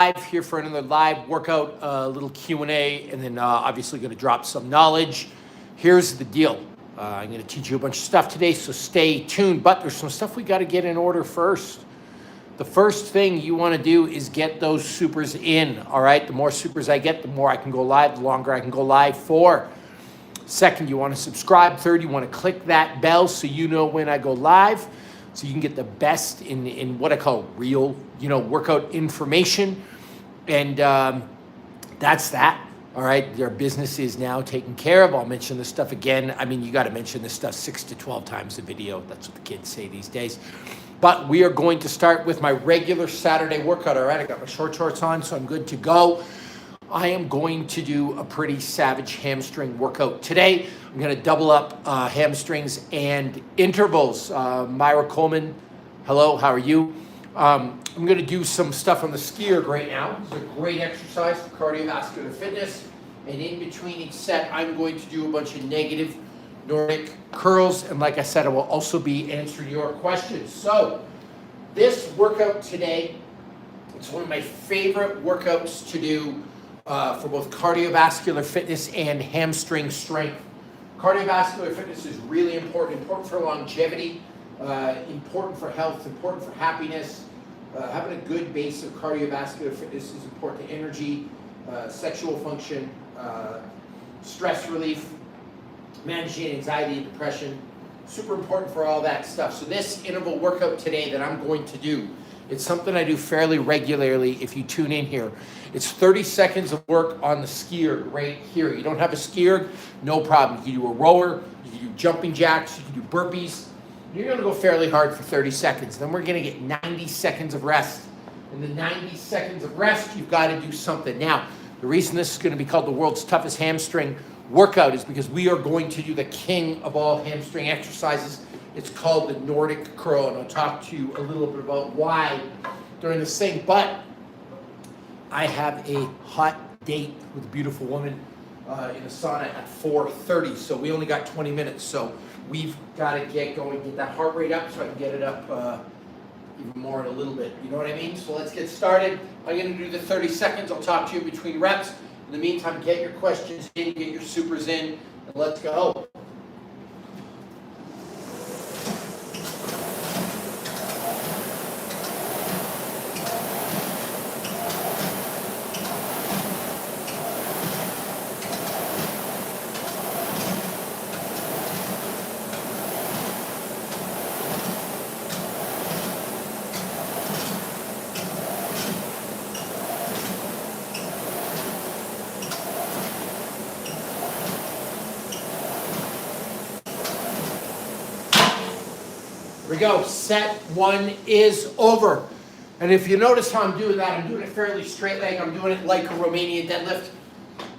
live here for another live workout, a little Q&A, and then obviously going to drop some knowledge. Here's the deal. I'm going to teach you a bunch of stuff today, so stay tuned. But there's some stuff we got to get in order first. The first thing you want to do is get those supers in, all right? The more supers I get, the more I can go live, the longer I can go live for. Second, you want to subscribe. Third, you want to click that bell so you know when I go live, so you can get the best in what I call real, workout information. And that's that. All right, your business is now taken care of. I'll mention this stuff again. I mean, you got to mention this stuff 6 to 12 times a video. That's what the kids say these days. But we are going to start with my regular Saturday workout. All right, I got my short shorts on, so I'm good to go. I am going to do a pretty savage hamstring workout today. I'm going to double up hamstrings and intervals. Myra Coleman, hello, how are you? I'm going to do some stuff on the ski erg right now. It's a great exercise for cardiovascular fitness. And in between each set, I'm going to do a bunch of negative Nordic curls. And like I said, I will also be answering your questions. So this workout today, it's one of my favorite workouts to do for both cardiovascular fitness and hamstring strength. Cardiovascular fitness is really important for longevity, important for health, important for happiness. Having a good base of cardiovascular fitness is important to energy, sexual function, stress relief, managing anxiety and depression. Super important for all that stuff. So this interval workout today that I'm going to do, it's something I do fairly regularly if you tune in here. It's 30 seconds of work on the ski erg right here. You don't have a ski erg, no problem. You can do a rower, you can do jumping jacks, you can do burpees. You're going to go fairly hard for 30 seconds. Then we're going to get 90 seconds of rest. In the 90 seconds of rest, you've got to do something. Now, the reason this is going to be called the world's toughest hamstring workout is because we are going to do the king of all hamstring exercises. It's called the Nordic curl, and I'll talk to you a little bit about why during this thing. But I have a hot date with a beautiful woman in a sauna at 4:30, so we only got 20 minutes. So we've got to get going, get that heart rate up so I can get it up even more in a little bit. You know what I mean? So let's get started. I'm going to do the 30 seconds. I'll talk to you between reps. In the meantime, get your questions in, get your supers in, and let's go. Here we go. Set one is over. And if you notice how I'm doing that, I'm doing it fairly straight leg. I'm doing it like a Romanian deadlift.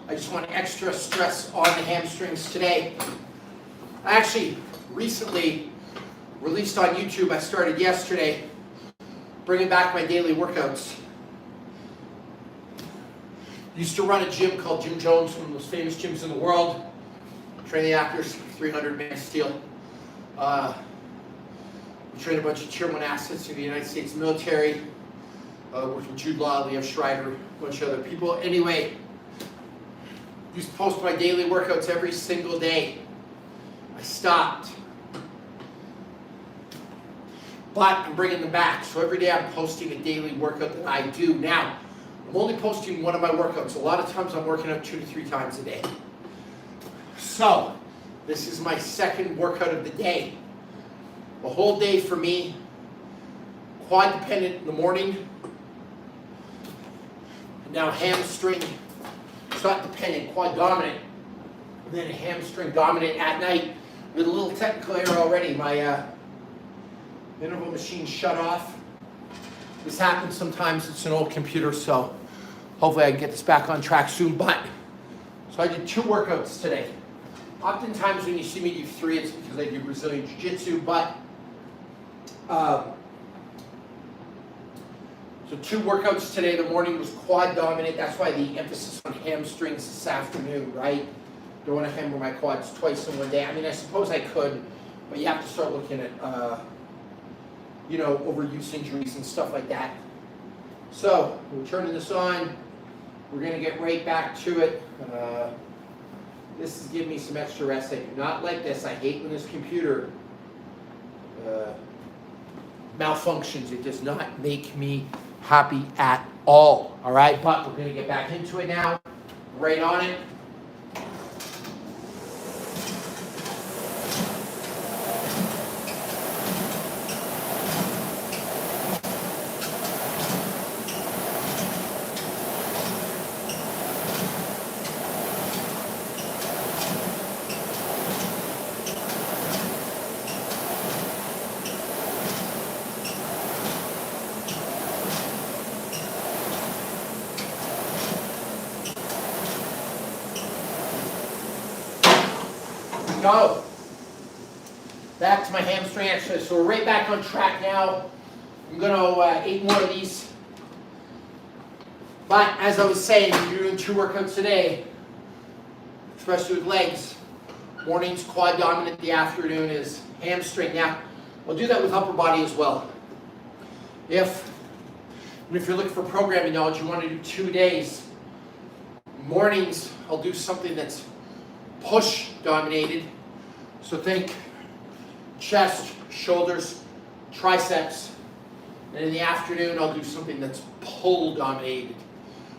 I just want extra stress on the hamstrings today. I actually recently released on YouTube, I started yesterday, bringing back my daily workouts. Used to run a gym called Jim Jones, one of the most famous gyms in the world. Train the actors, 300 man steel. We trained a bunch of Tier 1 assets in the United States military. Worked with Jude Law, Liev Schreiber, a bunch of other people. Anyway, used to post my daily workouts every single day. I stopped. But I'm bringing them back. So every day I'm posting a daily workout that I do. Now, I'm only posting one of my workouts. A lot of times I'm working out 2 to 3 times a day. So, this is my second workout of the day. A whole day for me, quad dependent in the morning, and now hamstring, shot dependent, quad dominant, and then a hamstring dominant at night. With a little technical error already, my interval machine shut off. This happens sometimes, it's an old computer, so hopefully I can get this back on track soon. But, so I did 2 workouts today. Oftentimes when you see me do 3, it's because I do Brazilian Jiu-Jitsu, but so 2 workouts today. The morning was quad dominant. That's why the emphasis on hamstrings this afternoon, right? Don't want to hammer my quads twice in one day. I mean, I suppose I could, but you have to start looking at, overuse injuries and stuff like that. So we're turning this on. We're going to get right back to it. This is giving me some extra rest. I do not like this. I hate when this computer malfunctions. It does not make me happy at all. All right, but we're going to get back into it now. Right on it. Go. Back to my hamstring exercise. So we're right back on track now. I'm going to 8 more of these. But as I was saying, you're doing 2 workouts today, especially with legs. Morning's quad dominant, the afternoon is hamstring. Now, I'll do that with upper body as well. If you're looking for programming knowledge, you want to do 2 days. Mornings, I'll do something that's push dominated. So think chest, shoulders, triceps. And in the afternoon, I'll do something that's pull dominated.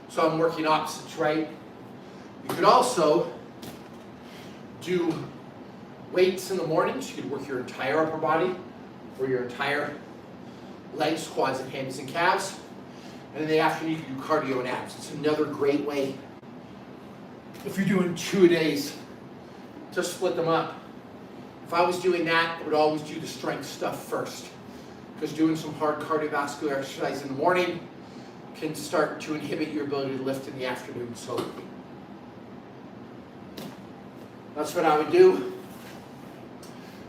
So I'm working opposites, right? You could also do weights in the mornings. You could work your entire upper body or your entire legs, quads, and hammies and calves. And in the afternoon, you can do cardio and abs. It's another great way, if you're doing 2 days, to split them up. If I was doing that, I would always do the strength stuff first, because doing some hard cardiovascular exercise in the morning can start to inhibit your ability to lift in the afternoon. So that's what I would do.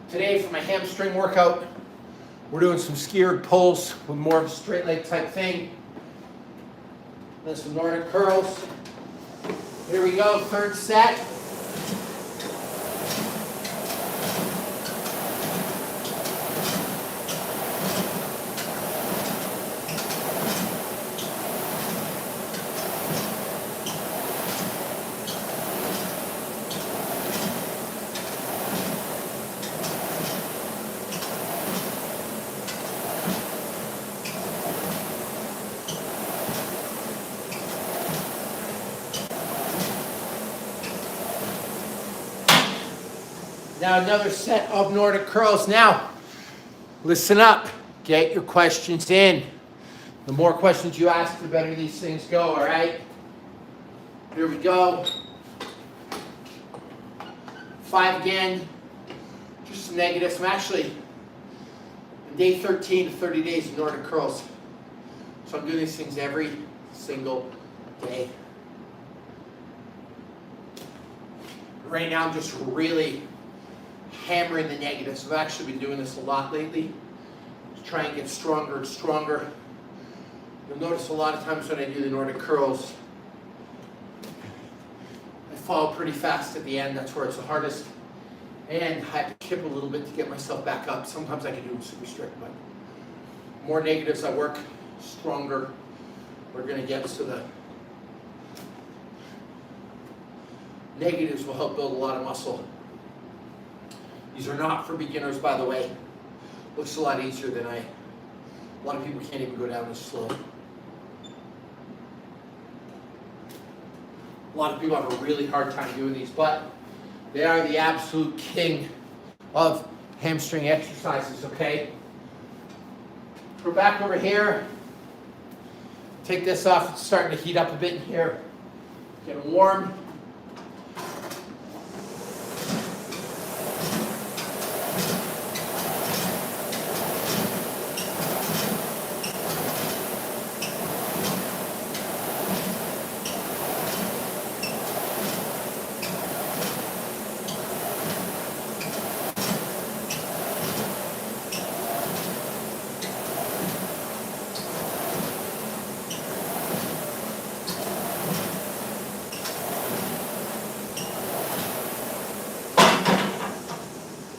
Today for my hamstring workout, we're doing some skiered pulls with more of a straight leg type thing. Then some Nordic curls. Here we go, 3rd set. Now another set of Nordic curls. Now, listen up. Get your questions in. The more questions you ask, the better these things go, all right? Here we go. 5 again. Just some negatives. I'm actually on day 13 to 30 days of Nordic curls. So I'm doing these things every single day. Right now I'm just really hammering the negatives. I've actually been doing this a lot lately to try and get stronger and stronger. You'll notice a lot of times when I do the Nordic curls, I fall pretty fast at the end. That's where it's the hardest. And I have to kip a little bit to get myself back up. Sometimes I can do them super strict, but more negatives I work, stronger we're going to get. So the negatives will help build a lot of muscle. These are not for beginners, by the way. Looks a lot easier than a lot of people can't even go down as slow. A lot of people have a really hard time doing these, but they are the absolute king of hamstring exercises, okay? We're back over here. Take this off. It's starting to heat up a bit in here. Getting warm.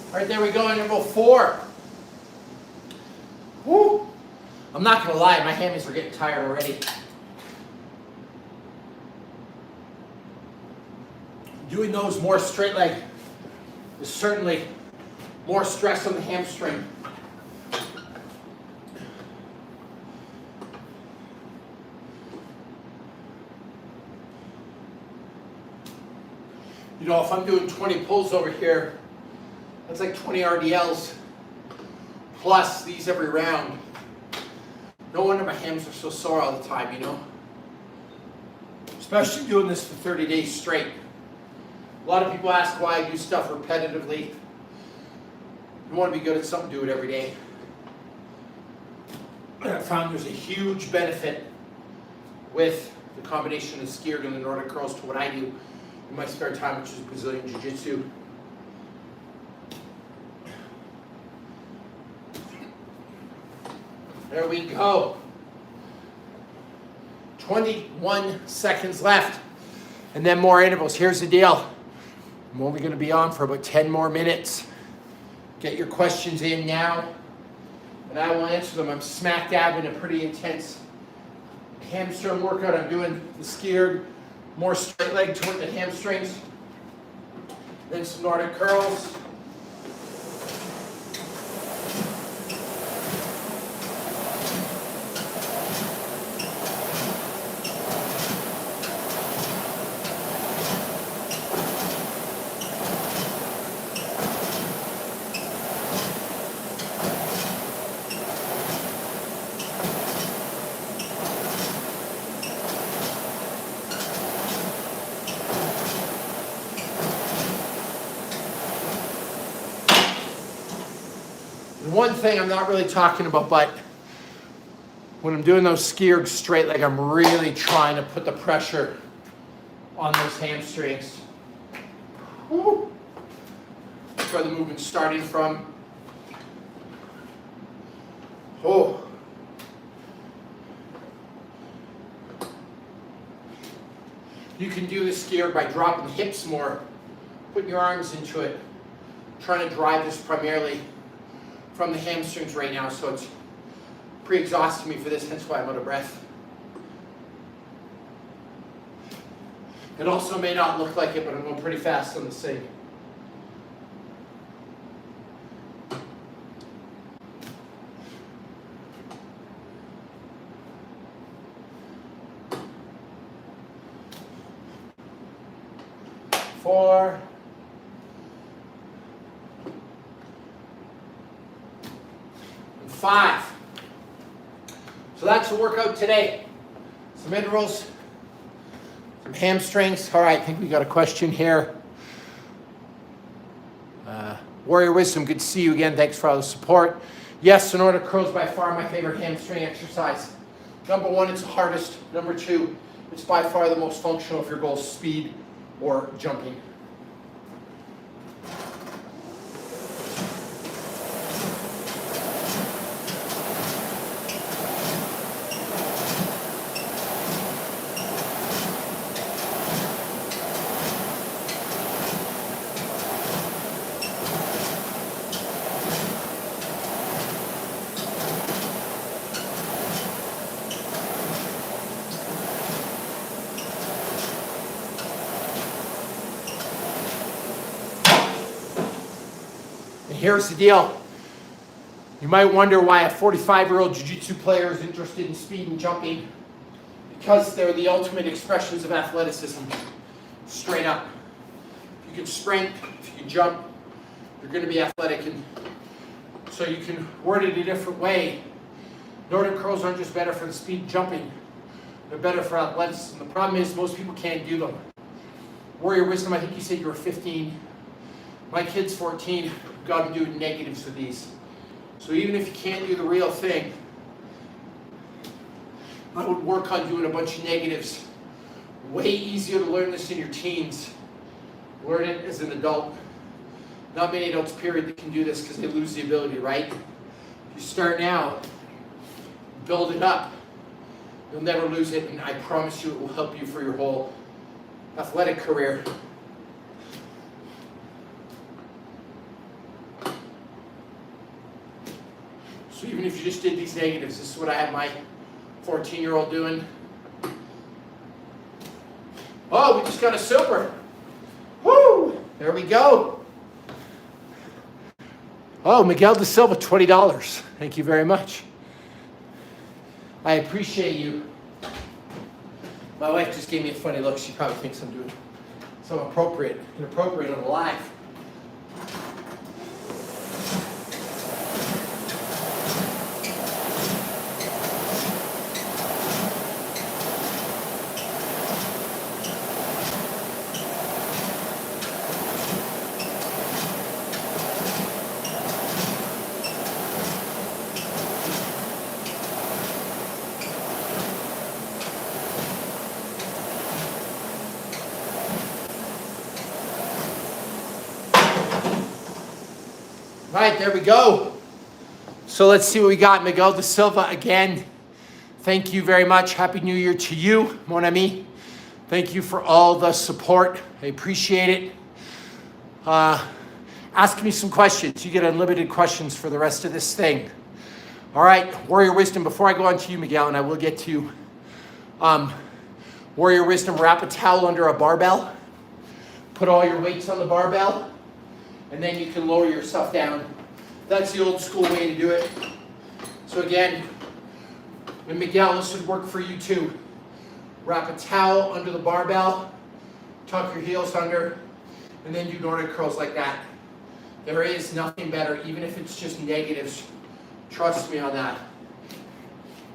All right, there we go, interval 4. Woo! I'm not gonna lie, my hammies are getting tired already. Doing those more straight leg is certainly more stress on the hamstring. You know, if I'm doing 20 pulls over here, that's like 20 RDLs plus these every round. No wonder my hams are so sore all the time, you know? Especially doing this for 30 days straight. A lot of people ask why I do stuff repetitively. You want to be good at something, do it every day. And I found there's a huge benefit with the combination of skier and the Nordic curls to what I do in my spare time, which is Brazilian Jiu-Jitsu. There we go. 21 seconds left. And then more intervals. Here's the deal. I'm only going to be on for about 10 more minutes. Get your questions in now, and I will answer them. I'm smack dab in a pretty intense hamstring workout. I'm doing the skier, more straight leg toward the hamstrings, then some Nordic curls. One thing I'm not really talking about, but when I'm doing those skier straight leg, I'm really trying to put the pressure on those hamstrings. Woo. That's where the movement's starting from. Oh. You can do the skier by dropping the hips more, putting your arms into it, trying to drive this primarily from the hamstrings right now, so it's pretty exhausting me for this, hence why I'm out of breath. It also may not look like it, but I'm going pretty fast on this thing. Four. 5. So that's the workout today. Some intervals, some hamstrings. All right, I think we got a question here. Warrior Wisdom, good to see you again. Thanks for all the support. Yes, the Nordic curls by far my favorite hamstring exercise. Number 1, it's the hardest. Number 2, it's by far the most functional if your goal is speed or jumping. Here's the deal. You might wonder why a 45-year-old jiu-jitsu player is interested in speed and jumping. Because they're the ultimate expressions of athleticism. Straight up. If you can sprint, if you can jump, you're going to be athletic. And so you can word it a different way. Nordic curls aren't just better for the speed jumping. They're better for athleticism. The problem is most people can't do them. Warrior Wisdom, I think you said you were 15. My kid's 14. Got to do negatives with these. So even if you can't do the real thing, I would work on doing a bunch of negatives. Way easier to learn this in your teens. Learn it as an adult. Not many adults, period, that can do this because they lose the ability, right? If you start now, build it up. You'll never lose it, and I promise you it will help you for your whole athletic career. So even even if you just did these negatives, this is what I had my 14-year-old doing. Oh, we just got a silver. Woo! There we go. Oh, Miguel De Silva, $20. Thank you very much. I appreciate you. My wife just gave me a funny look. She probably thinks I'm doing something inappropriate on the live. All right, there we go. So let's see what we got. Miguel De Silva again. Thank you very much. Happy New Year to you, mon ami. Thank you for all the support. I appreciate it. Ask me some questions. You get unlimited questions for the rest of this thing. All right, Warrior Wisdom. Before I go on to you, Miguel, and I will get to Warrior Wisdom, wrap a towel under a barbell. Put all your weights on the barbell. And then you can lower yourself down. That's the old school way to do it. So again, and Miguel, this would work for you too. Wrap a towel under the barbell, tuck your heels under, and then do Nordic curls like that. There is nothing better, even if it's just negatives. Trust me on that.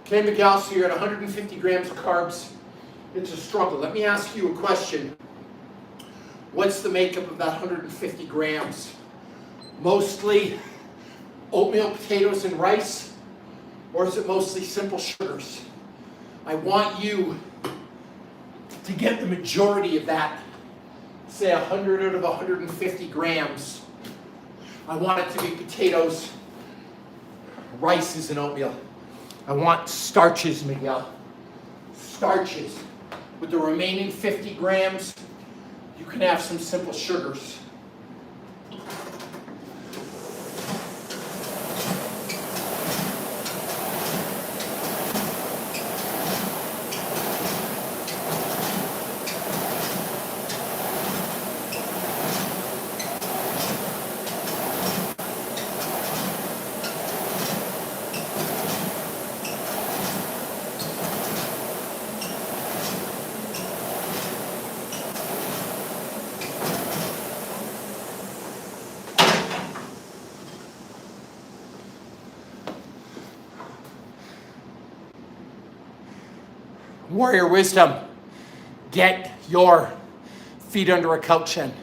Okay, Miguel, so you're at 150 grams of carbs. It's a struggle. Let me ask you a question. What's the makeup of that 150 grams? Mostly oatmeal, potatoes, and rice? Or is it mostly simple sugars? I want you to get the majority of that, say 100 out of 150 grams. I want it to be potatoes, rices, and oatmeal. I want starches, Miguel. Starches. With the remaining 50 grams, you can have some simple sugars. Warrior Wisdom, get your feet under a couch in.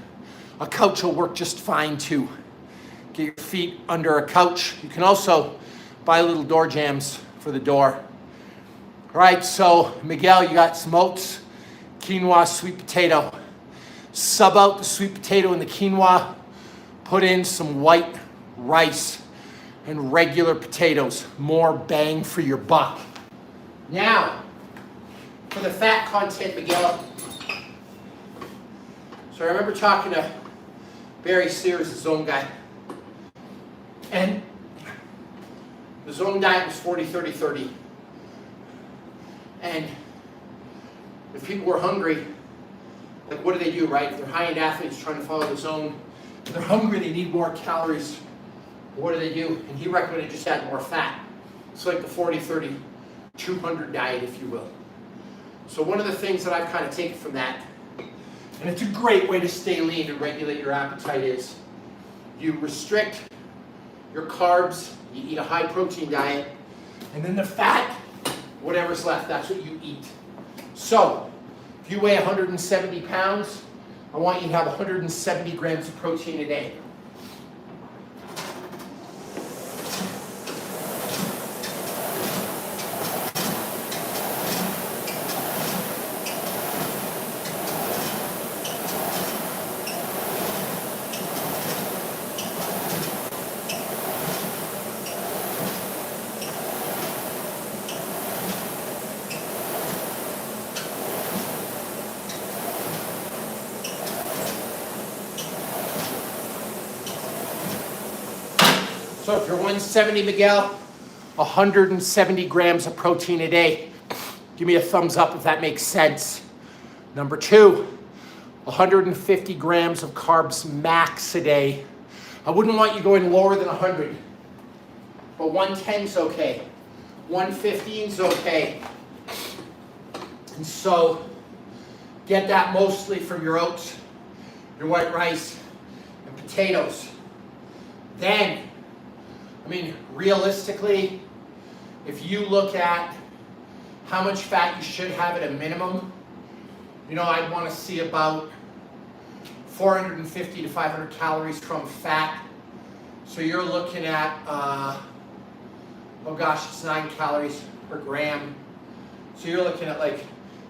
A couch will work just fine too. Get your feet under a couch. You can also buy little door jams for the door. All right, so Miguel, you got some oats, quinoa, sweet potato. Sub out the sweet potato and the quinoa. Put in some white rice and regular potatoes. More bang for your buck. Now, for the fat content, Miguel. So I remember talking to Barry Sears, the Zone guy. And the Zone diet was 40-30-30. And if people were hungry, like what do, right? If they're high-end athletes trying to follow the Zone, if they're hungry, they need more calories. What do? And he recommended just add more fat. It's like the 40-30-200 diet, if you will. So one of the things that I've kind of taken from that, and it's a great way to stay lean and regulate your appetite, is you restrict your carbs, you eat a high protein diet, and then the fat, whatever's left, that's what you eat. So if you weigh 170 pounds, I want you to have 170 grams of protein a day. So if you're 170, Miguel, 170 grams of protein a day. Give me a thumbs up if that makes sense. Number 2, 150 grams of carbs max a day. I wouldn't want you going lower than 100, but 110 is okay. 115 is okay. And so get that mostly from your oats, your white rice, and potatoes. Then, I mean, realistically, if you look at how much fat you should have at a minimum, you know, I'd want to see about 450 to 500 calories from fat. So you're looking at, oh gosh, it's 9 calories per gram. So you're looking at like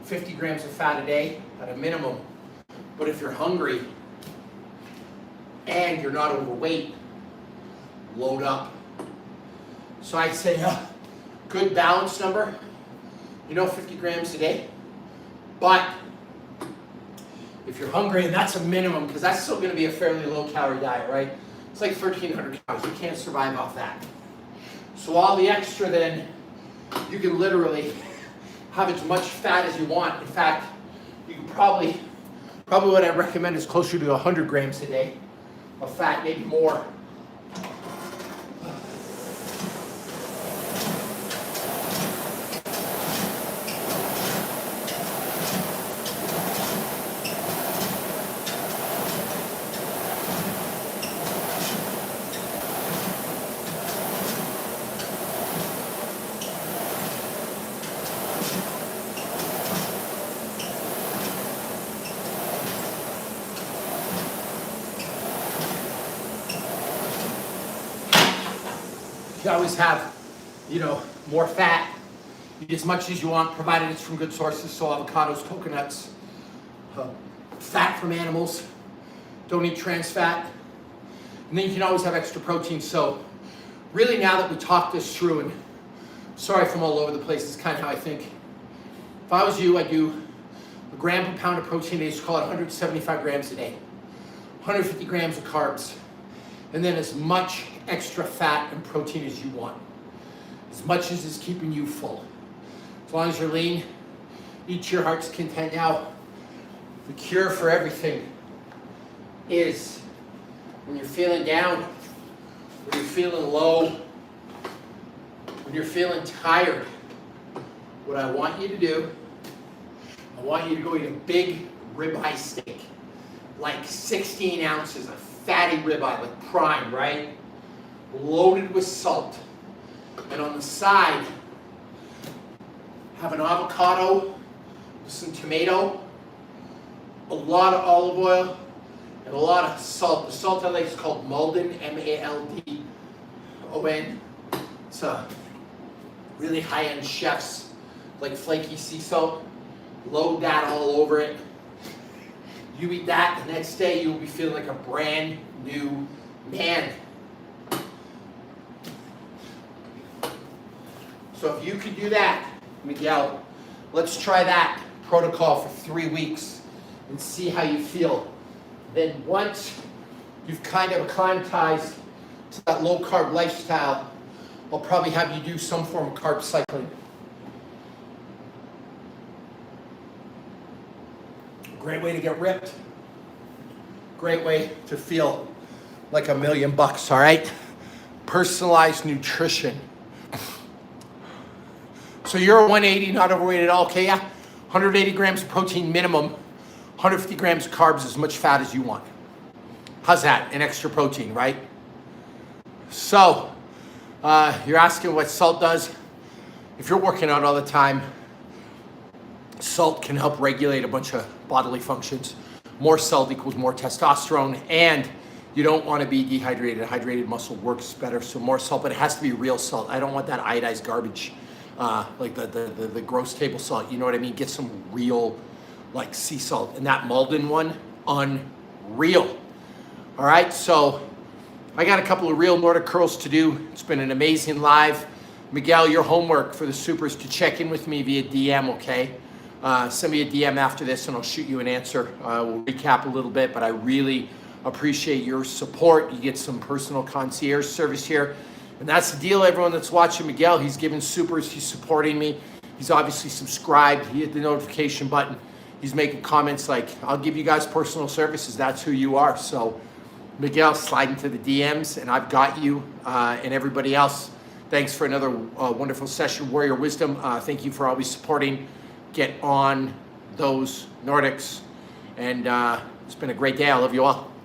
50 grams of fat a day at a minimum. But if you're hungry and you're not overweight, load up. So I'd say a good balance number, you know, 50 grams a day. But if you're hungry, and that's a minimum, because that's still going to be a fairly low calorie diet, right? It's like 1,300 calories. You can't survive off that. So all the extra then, you can literally have as much fat as you want. In fact, you can probably what I recommend is closer to 100 grams a day of fat, maybe more. You always have, you know, more fat. Eat as much as you want, provided it's from good sources. So avocados, coconuts, fat from animals. Don't eat trans fat. And then you can always have extra protein. So really, now that we talked this through, and sorry if I'm all over the place, it's kind of how I think. If I was you, I'd do a gram per pound of protein. They used to call it 175 grams a day. 150 grams of carbs. And then as much extra fat and protein as you want. As much as is keeping you full. As long as you're lean, eat to your heart's content. Now, the cure for everything is when you're feeling down, when you're feeling low, when you're feeling tired, what I want you to do, I want you to go eat a big ribeye steak, like 16 ounces of fatty ribeye, like prime, right? Loaded with salt. And on the side, have an avocado with some tomato, a lot of olive oil, and a lot of salt. The salt I like is called Maldon, M-A-L-D-O-N. It's a really high-end chef's, like flaky sea salt. Load that all over it. You eat that, the next day you'll be feeling like a brand new man. So if you could do that, Miguel, let's try that protocol for 3 weeks and see how you feel. Then once you've kind of acclimatized to that low carb lifestyle, I'll probably have you do some form of carb cycling. Great way to get ripped. Great way to feel like $1 million, all right? Personalized nutrition. So you're 180, not overweight at all, okay? Yeah, 180 grams of protein minimum, 150 grams of carbs, as much fat as you want. How's that? An extra protein, right? So, you're asking what salt does. If you're working out all the time, salt can help regulate a bunch of bodily functions. More salt equals more testosterone, and you don't want to be dehydrated. Hydrated muscle works better, so more salt, but it has to be real salt. I don't want that iodized garbage, like the gross table salt, you know what I mean? Get some real, like, sea salt. And that Maldon one, unreal. All right, so I got a couple of real Nordic curls to do. It's been an amazing live. Miguel, your homework for the supers to check in with me via DM, okay? Send me a DM after this and I'll shoot you an answer. We'll recap a little bit, but I really appreciate your support. You get some personal concierge service here. And that's the deal, everyone that's watching Miguel. He's giving supers. He's supporting me. He's obviously subscribed. He hit the notification button. He's making comments like, I'll give you guys personal services. That's who you are. So, Miguel, slide into the DMs, and I've got you and everybody else. Thanks for another wonderful session, Warrior Wisdom. Thank you for always supporting. Get on those Nordics. And it's been a great day. I love you all.